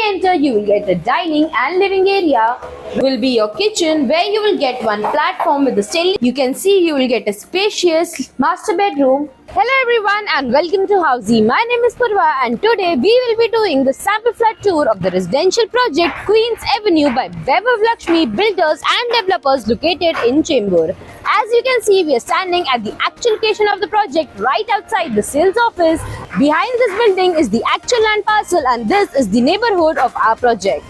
we enter, you will get a dining and living area. Will be your kitchen, where you will get one platform with the stainless. You can see you will get a spacious master bedroom. Hello everyone and welcome to Housey. My name is Purva and today we will be doing the sample flat tour of the residential project Queens Avenue by Vaibhav Lakshmi Builders and Developers located in Chembur. As you can see, we are standing at the actual location of the project right outside the sales office. Behind this building is the actual land parcel and this is the neighborhood of our project.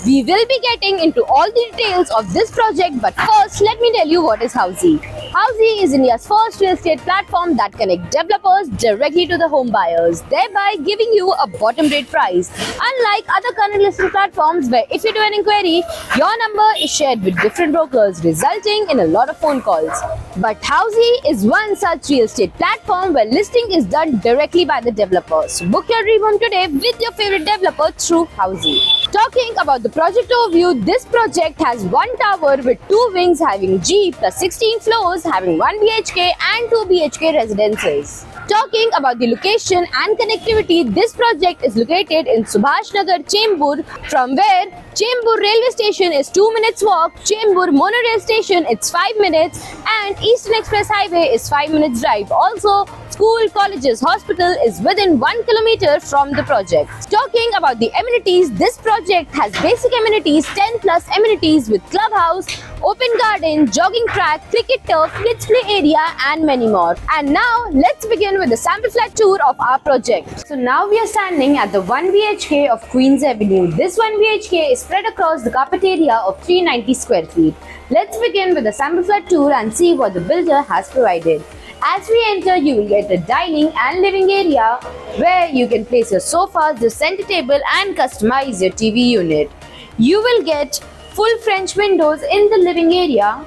We will be getting into all the details of this project, but first let me tell you what is Housey. Housey is India's first real estate platform that connects developers directly to the home buyers, thereby giving you a bottom rate price. Unlike other current listing platforms where if you do an inquiry, your number is shared with different brokers, resulting in a lot of phone calls. But Housey is one such real estate platform where listing is done directly by the developers. So book your dream home today with your favorite developer through Housey. Talking about the project overview, this project has one tower with 2 wings having G plus 16 floors, having 1 BHK and 2 BHK residences. Talking about the location and connectivity, this project is located in Subhash Nagar, Chembur, from where Chembur railway station is 2 minutes walk, Chembur monorail station it's 5 minutes and Eastern Express Highway is 5 minutes drive. Also, school, colleges, hospital is within 1 kilometer from the project. Talking about the amenities, this project has basic amenities, 10 plus amenities with clubhouse, open garden, jogging track, cricket turf, kids play area and many more. And now let's begin with the sample flat tour of our project. So now we are standing at the 1 BHK of Queens Avenue. This 1 BHK is spread across the carpet area of 390 square feet. Let's begin with the sample flat tour and see what the builder has provided. As we enter, you will get a dining and living area where you can place your sofas, the center table and customize your TV unit. You will get full French windows in the living area.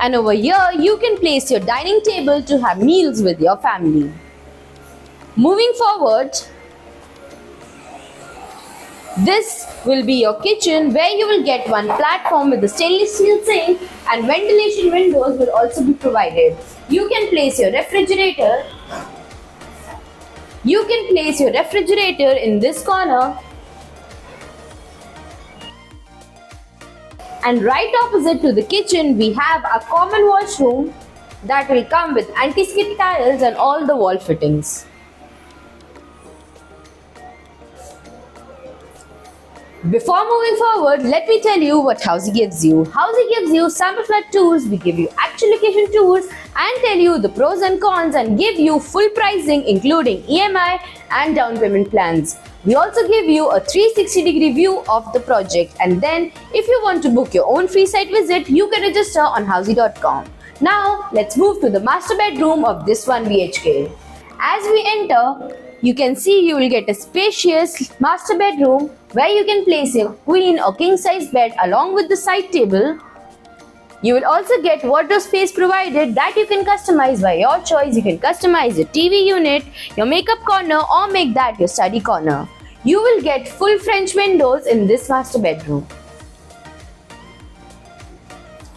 And over here, you can place your dining table to have meals with your family. Moving forward, this will be your kitchen where you will get one platform with a stainless steel sink and ventilation windows will also be provided. You can place your refrigerator. In this corner. And right opposite to the kitchen, we have a common washroom that will come with anti-skid tiles and all the wall fittings. Before moving forward, let me tell you what Housey gives you. Housey gives you sample flat tours, we give you actual location tours and tell you the pros and cons and give you full pricing including EMI and down payment plans. We also give you a 360-degree view of the project and then if you want to book your own free site visit, you can register on housey.com. Now let's move to the master bedroom of this 1 BHK. As we enter, you can see you will get a spacious master bedroom where you can place a queen or king size bed along with the side table. You will also get wardrobe space provided that you can customize by your choice. You can customize your TV unit, your makeup corner or make that your study corner. You will get full French windows in this master bedroom.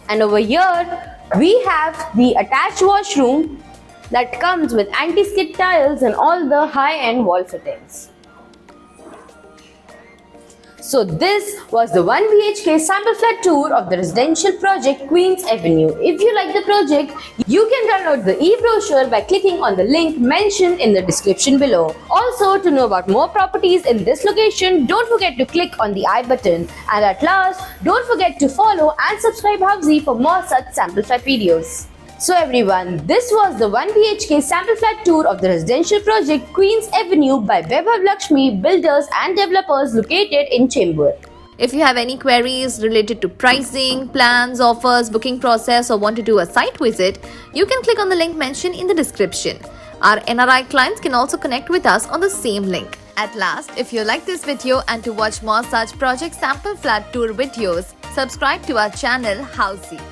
And over here we have the attached washroom that comes with anti-skid tiles and all the high-end wall fittings. So this was the 1 BHK sample flat tour of the residential project Queens Avenue. If you like the project, you can download the e-brochure by clicking on the link mentioned in the description below. Also, to know about more properties in this location, don't forget to click on the I button. And at last, don't forget to follow and subscribe Housey for more such sample flat videos. So everyone, this was the 1 BHK sample flat tour of the residential project Queens Avenue by Vaibhav Lakshmi Builders and Developers located in Chembur. If you have any queries related to pricing, plans, offers, booking process or want to do a site visit, you can click on the link mentioned in the description. Our NRI clients can also connect with us on the same link. At last, if you like this video and to watch more such project sample flat tour videos, subscribe to our channel Housey.